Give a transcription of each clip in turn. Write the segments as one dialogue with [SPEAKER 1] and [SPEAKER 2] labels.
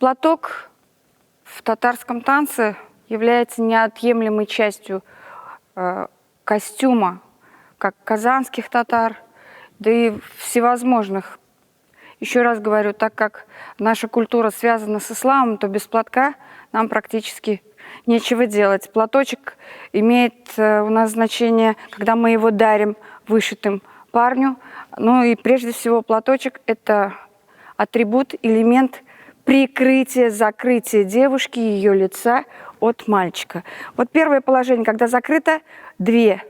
[SPEAKER 1] Платок в татарском танце является неотъемлемой частью костюма, как казанских татар, да и всевозможных. Еще раз говорю, так как наша культура связана с исламом, то без платка нам практически нечего делать. Платочек имеет у нас значение, когда мы его дарим вышитым парню. Ну и прежде всего платочек – это атрибут, элемент прикрытия, закрытия девушки, ее лица от мальчика. Вот первое положение, когда закрыто две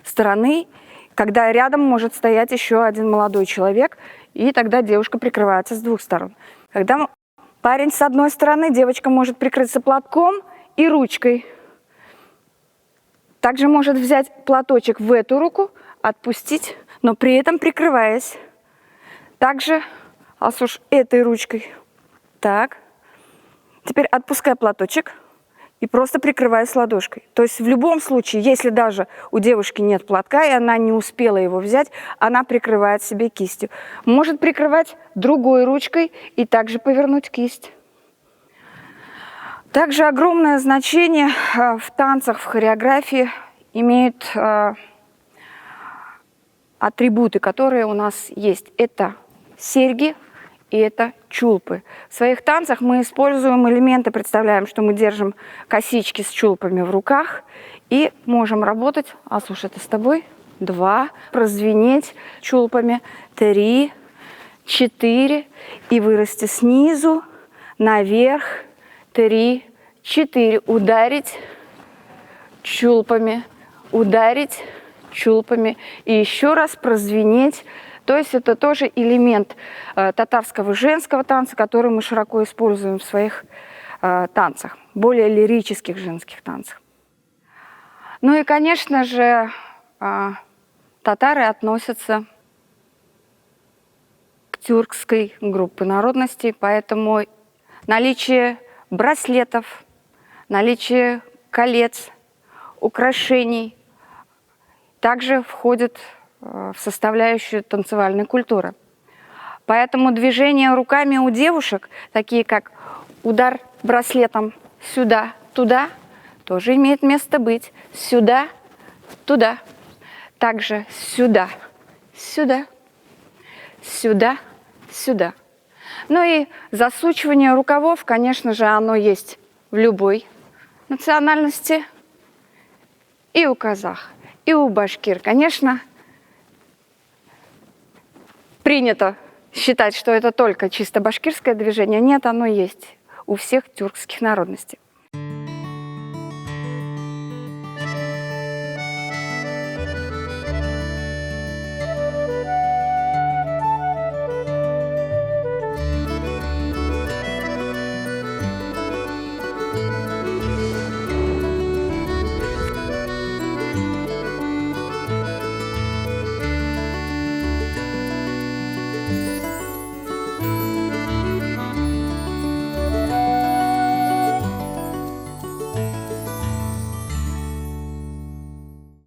[SPEAKER 1] стороны, когда рядом может стоять еще один молодой человек, и тогда девушка прикрывается с двух сторон. Когда парень с одной стороны, девочка может прикрыться платком и ручкой. Также может взять платочек в эту руку, отпустить, но при этом прикрываясь. Также этой ручкой. Так. Теперь отпускай платочек и просто прикрываясь ладошкой. То есть в любом случае, если даже у девушки нет платка, и она не успела его взять, она прикрывает себе кистью. Может прикрывать другой ручкой и также повернуть кисть. Также огромное значение в танцах, в хореографии имеют атрибуты, которые у нас есть. Это серьги и это чулпы. В своих танцах мы используем элементы, представляем, что мы держим косички с чулпами в руках и можем работать, это с тобой, 2, прозвенеть чулпами, 3, 4 и вырасти снизу наверх, 3, 4, ударить чулпами, ударить чулпами и еще раз прозвенеть. То есть это тоже элемент татарского женского танца, который мы широко используем в своих танцах, более лирических женских танцах. Ну и, конечно же, татары относятся к тюркской группе народностей, поэтому наличие браслетов, наличие колец, украшений также входит в составляющую танцевальной культуры. Поэтому движения руками у девушек, такие как удар браслетом сюда, туда, тоже имеет место быть. Сюда, туда. Также сюда, сюда, сюда, сюда. Ну и засучивание рукавов, конечно же, оно есть в любой национальности. И у казах, и у башкир, конечно, принято считать, что это только чисто башкирское движение. Нет, оно есть у всех тюркских народностей.